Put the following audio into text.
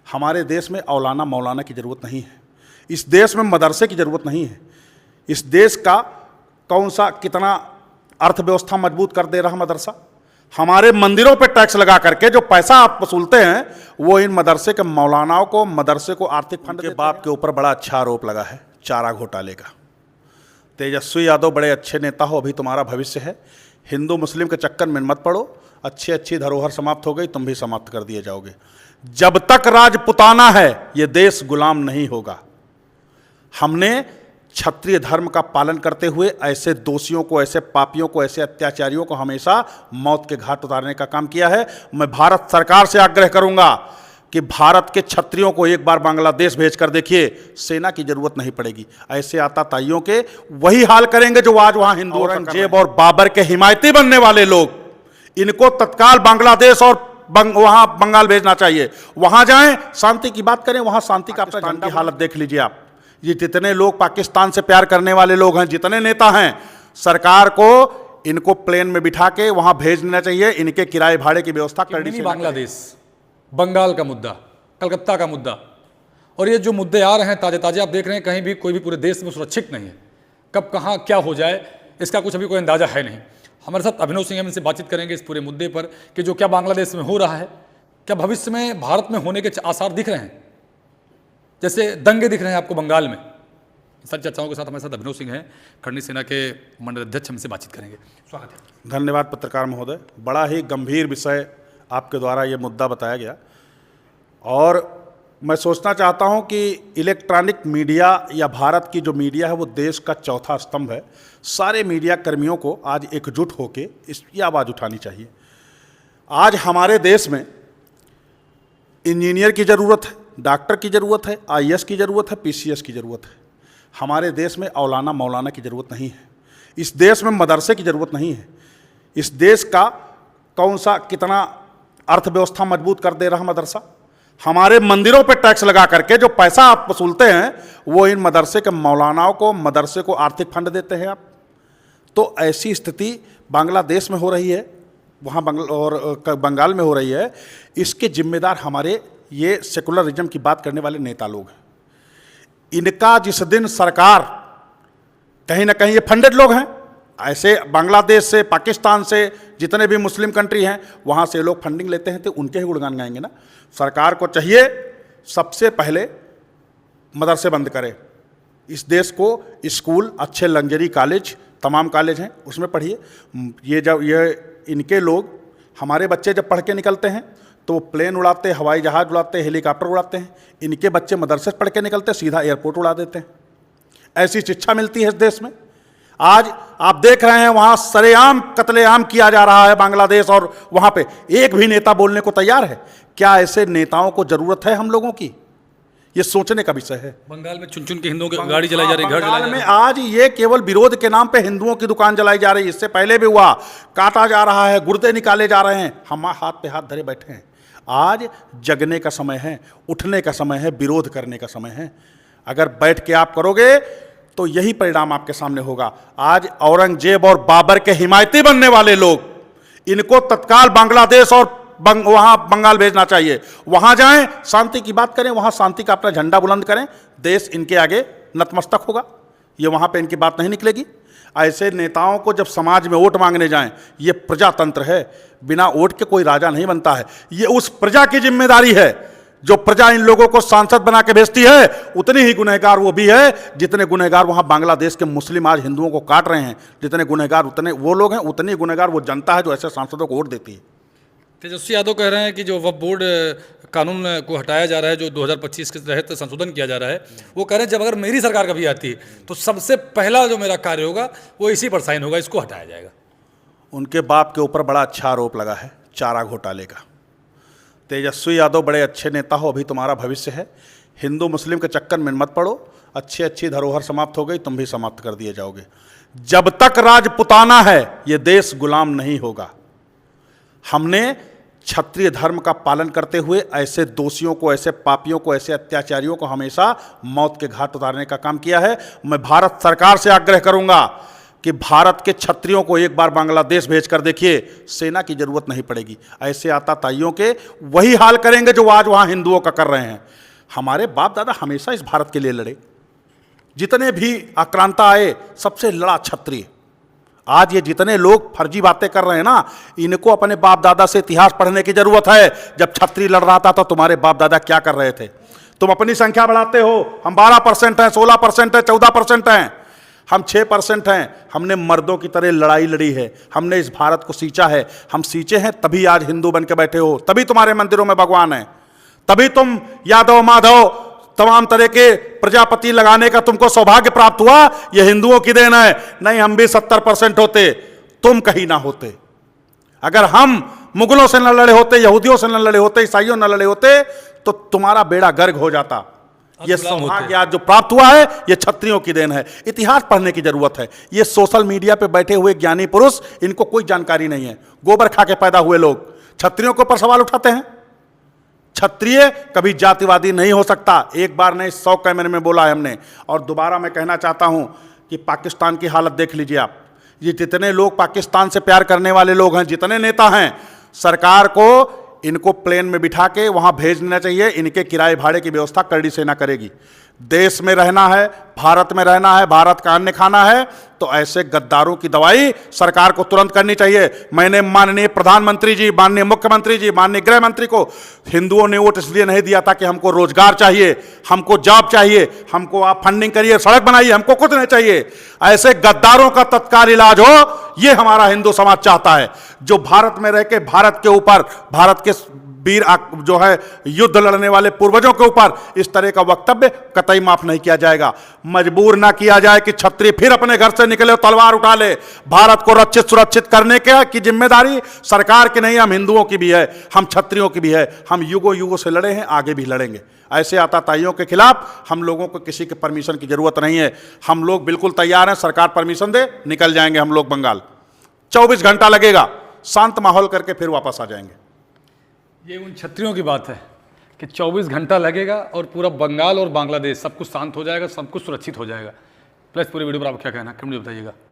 हमारे देश में औलाना मौलाना की ज़रूरत नहीं है। इस देश में मदरसे की ज़रूरत नहीं है। इस देश का कौन सा कितना अर्थव्यवस्था मजबूत कर दे रहा मदरसा। हमारे मंदिरों पे टैक्स लगा करके जो पैसा आप वसूलते हैं वो इन मदरसे के मौलानाओं को, मदरसे को आर्थिक फंड के बाप के ऊपर बड़ा अच्छा आरोप लगा है चारा घोटाले का। तेजस्वी यादव बड़े अच्छे नेता हो, अभी तुम्हारा भविष्य है। हिंदू मुस्लिम के चक्कर में मत पड़ो। अच्छी अच्छी धरोहर समाप्त हो गई, तुम भी समाप्त कर दिए जाओगे। जब तक राजपुताना है ये देश गुलाम नहीं होगा। हमने क्षत्रिय धर्म का पालन करते हुए ऐसे दोषियों को, ऐसे पापियों को, ऐसे अत्याचारियों को हमेशा मौत के घाट उतारने का काम किया है। मैं भारत सरकार से आग्रह करूंगा कि भारत के क्षत्रियों को एक बार बांग्लादेश भेजकर देखिए, सेना की जरूरत नहीं पड़ेगी। ऐसे आताताइयों के वही हाल करेंगे जो आज वहां हिंदू, औरंगजेब और बाबर के हिमायती बनने वाले लोग। इनको तत्काल बांग्लादेश और वहां बंगाल भेजना चाहिए। वहां जाएं, शांति की बात करें, वहां शांति का अपना झंडा। हालत देख लीजिए आप। ये जितने लोग पाकिस्तान से प्यार करने वाले लोग हैं, जितने नेता हैं, सरकार को इनको प्लेन में बिठा के वहां भेज देना चाहिए। इनके किराए भाड़े की व्यवस्था करनी चाहिए। बांग्लादेश, बंगाल का मुद्दा, कलकत्ता का मुद्दा, और ये जो मुद्दे आ रहे हैं ताजे ताजे, आप देख रहे हैं कहीं भी कोई भी पूरे देश में सुरक्षित नहीं है। कब कहाँ क्या हो जाए इसका कुछ अभी कोई अंदाजा है नहीं। हमारे साथ अभिनव सिंह, हम इनसे बातचीत करेंगे इस पूरे मुद्दे पर कि जो क्या बांग्लादेश में हो रहा है, क्या भविष्य में भारत में होने के आसार दिख रहे हैं, जैसे दंगे दिख रहे हैं आपको बंगाल में। सारी चर्चाओं के साथ हमारे साथ अभिनव सिंह हैं, खंडी सेना के मंडल अध्यक्ष, हमसे बातचीत करेंगे। स्वागत है। धन्यवाद पत्रकार महोदय। बड़ा ही गंभीर विषय आपके द्वारा ये मुद्दा बताया गया, और मैं सोचना चाहता हूँ कि इलेक्ट्रॉनिक मीडिया या भारत की जो मीडिया है वो देश का चौथा स्तंभ है। सारे मीडिया कर्मियों को आज एकजुट होकर इसकी आवाज़ उठानी चाहिए। आज हमारे देश में इंजीनियर की ज़रूरत है, डॉक्टर की ज़रूरत है, आईएएस की ज़रूरत है, पीसीएस की ज़रूरत है। हमारे देश में औलाना मौलाना की ज़रूरत नहीं है। इस देश में मदरसे की ज़रूरत नहीं है। इस देश का कौन सा कितना अर्थव्यवस्था मजबूत कर दे रहा मदरसा। हमारे मंदिरों पे टैक्स लगा करके जो पैसा आप वसूलते हैं वो इन मदरसे के मौलानाओं को, मदरसे को आर्थिक फंड देते हैं आप। तो ऐसी स्थिति बांग्लादेश में हो रही है, वहाँ बंगाल में हो रही है। इसके जिम्मेदार हमारे ये सेकुलरिज्म की बात करने वाले नेता लोग हैं। इनका जिस दिन सरकार, कहीं ना कहीं ये फंडेड लोग हैं, ऐसे बांग्लादेश से, पाकिस्तान से, जितने भी मुस्लिम कंट्री हैं वहाँ से लोग फंडिंग लेते हैं तो उनके ही गुणगान गाएंगे ना। सरकार को चाहिए सबसे पहले मदरसे बंद करे। इस देश को स्कूल, अच्छे लग्जरी कॉलेज, तमाम कॉलेज हैं उसमें पढ़िए। ये इनके लोग, हमारे बच्चे जब पढ़ के निकलते हैं तो वो प्लेन उड़ाते, हवाई जहाज़ उड़ाते, हेलीकॉप्टर उड़ाते हैं। इनके बच्चे मदरसे से पढ़ के निकलते सीधा एयरपोर्ट उड़ा देते हैं। ऐसी शिक्षा मिलती है इस देश में। आज आप देख रहे हैं वहाँ सरेआम कत्लेआम किया जा रहा है बांग्लादेश, और वहाँ पे एक भी नेता बोलने को तैयार है। क्या ऐसे नेताओं को ज़रूरत है हम लोगों की? ये सोचने का विषय है। बंगाल में चुन चुन के हिंदुओं की गाड़ी जलाई जा रही है, घर बंगाल में आज ये केवल विरोध के नाम पे हिंदुओं की दुकान जलाई जा रही है। इससे पहले भी हुआ, काटा जा रहा है, गुर्दे निकाले जा रहे हैं। हम हाथ पे हाथ धरे बैठे हैं। आज जगने का समय है, उठने का समय है, विरोध करने का समय है। अगर बैठ के आप करोगे तो यही परिणाम आपके सामने होगा। आज औरंगजेब और बाबर के हिमायती बनने वाले लोग, इनको तत्काल बांग्लादेश और वहां बंगाल भेजना चाहिए। वहां जाएं, शांति की बात करें, वहां शांति का अपना झंडा बुलंद करें। देश इनके आगे नतमस्तक होगा। ये वहां पे इनकी बात नहीं निकलेगी। ऐसे नेताओं को जब समाज में वोट मांगने जाएं, ये प्रजातंत्र है, बिना वोट के कोई राजा नहीं बनता है। ये उस प्रजा की जिम्मेदारी है। जो प्रजा इन लोगों को सांसद बना के भेजती है, उतनी ही गुनहगार वो भी है जितने गुनहगार वहां बांग्लादेश के मुस्लिम आज हिंदुओं को काट रहे हैं। जितने गुनहगार उतने वो लोग हैं, उतनी गुनहगार वो जनता है जो ऐसे सांसदों को वोट देती है। तेजस्वी यादव कह रहे हैं कि जो वक्फ बोर्ड कानून को हटाया जा रहा है, जो 2025 के तहत संशोधन किया जा रहा है, वो कह रहे हैं जब अगर मेरी सरकार कभी आती है तो सबसे पहला जो मेरा कार्य होगा वो इसी पर साइन होगा, इसको हटाया जाएगा। उनके बाप के ऊपर बड़ा अच्छा आरोप लगा है चारा घोटाले का। तेजस्वी यादव बड़े अच्छे नेता हो, अभी तुम्हारा भविष्य है। हिंदू मुस्लिम के चक्कर में मत पड़ो। अच्छी अच्छी धरोहर समाप्त हो गई, तुम भी समाप्त कर दिए जाओगे। जब तक राजपुताना है ये देश गुलाम नहीं होगा। हमने क्षत्रिय धर्म का पालन करते हुए ऐसे दोषियों को, ऐसे पापियों को, ऐसे अत्याचारियों को हमेशा मौत के घाट उतारने का काम किया है। मैं भारत सरकार से आग्रह करूंगा कि भारत के क्षत्रियों को एक बार बांग्लादेश भेजकर देखिए, सेना की जरूरत नहीं पड़ेगी। ऐसे आताताइयों के वही हाल करेंगे जो आज वहां हिंदुओं का कर रहे हैं। हमारे बाप दादा हमेशा इस भारत के लिए लड़े, जितने भी आक्रांता आए सबसे लड़ा क्षत्रिय। आज ये जितने लोग फर्जी बातें कर रहे हैं ना, इनको अपने बाप दादा से इतिहास पढ़ने की जरूरत है। जब क्षत्रिय लड़ रहा था तो तुम्हारे बाप दादा क्या कर रहे थे? तुम अपनी संख्या बढ़ाते हो, हम 12% हैं, 16% हैं, 14% हैं, हम 6% हैं। हमने मर्दों की तरह लड़ाई लड़ी है, हमने इस भारत को सींचा है। हम सींचे हैं तभी आज हिंदू बन के बैठे हो, तभी तुम्हारे मंदिरों में भगवान है, तभी तुम यादव माधव तमाम तरह के प्रजापति लगाने का तुमको सौभाग्य प्राप्त हुआ। यह हिंदुओं की देन है। नहीं, हम भी 70% होते, तुम कहीं ना होते। अगर हम मुगलों से न लड़े होते, यहूदियों से न लड़े होते, ईसाइयों न लड़े होते, तो तुम्हारा बेड़ा गर्क हो जाता। ये सौभाग्य आज जो प्राप्त हुआ है, ये क्षत्रियों की देन है। इतिहास पढ़ने की जरूरत है। ये सोशल मीडिया पे बैठे हुए ज्ञानी पुरुष, इनको कोई जानकारी नहीं है। गोबर खा के पैदा हुए लोग क्षत्रियों के ऊपर सवाल उठाते हैं। क्षत्रिय कभी जातिवादी नहीं हो सकता। एक बार नहीं, 100 कैमरे में बोला है हमने। और दोबारा मैं कहना चाहता हूं कि पाकिस्तान की हालत देख लीजिए आप। ये जितने लोग पाकिस्तान से प्यार करने वाले लोग हैं, जितने नेता हैं, सरकार को इनको प्लेन में बिठा के वहां भेज देना चाहिए। इनके किराए भाड़े की व्यवस्था करड़ी सेना करेगी। देश में रहना है, भारत में रहना है, भारत का अन्न खाना है, तो ऐसे गद्दारों की दवाई सरकार को तुरंत करनी चाहिए। मैंने माननीय प्रधानमंत्री जी, माननीय मुख्यमंत्री जी, माननीय गृह मंत्री को, हिंदुओं ने वोट इसलिए नहीं दिया था कि हमको रोजगार चाहिए, हमको जॉब चाहिए, हमको आप फंडिंग करिए, सड़क बनाइए, हमको कुछ नहीं चाहिए। ऐसे गद्दारों का तत्काल इलाज हो, यह हमारा हिंदू समाज चाहता है। जो भारत में रह के भारत के ऊपर, भारत के वीर जो है युद्ध लड़ने वाले पूर्वजों के ऊपर इस तरह का वक्तव्य कतई माफ नहीं किया जाएगा। मजबूर ना किया जाए कि क्षत्रिय फिर अपने घर से निकले और तलवार उठा ले। भारत को रक्षित सुरक्षित करने की जिम्मेदारी सरकार की नहीं, हम हिंदुओं की भी है, हम क्षत्रियों की भी है। हम युगों युगों से लड़े हैं, आगे भी लड़ेंगे। ऐसे आताताइयों के खिलाफ हम लोगों को किसी के परमिशन की जरूरत नहीं है। हम लोग बिल्कुल तैयार हैं, सरकार परमिशन दे, निकल जाएंगे हम लोग बंगाल। 24 घंटा लगेगा, शांत माहौल करके फिर वापस आ जाएंगे। ये उन क्षत्रियों की बात है कि 24 घंटा लगेगा और पूरा बंगाल और बांग्लादेश सब कुछ शांत हो जाएगा, सब कुछ सुरक्षित हो जाएगा। प्लस पूरी वीडियो पर आप क्या कहना है, कमेंट में बताइएगा।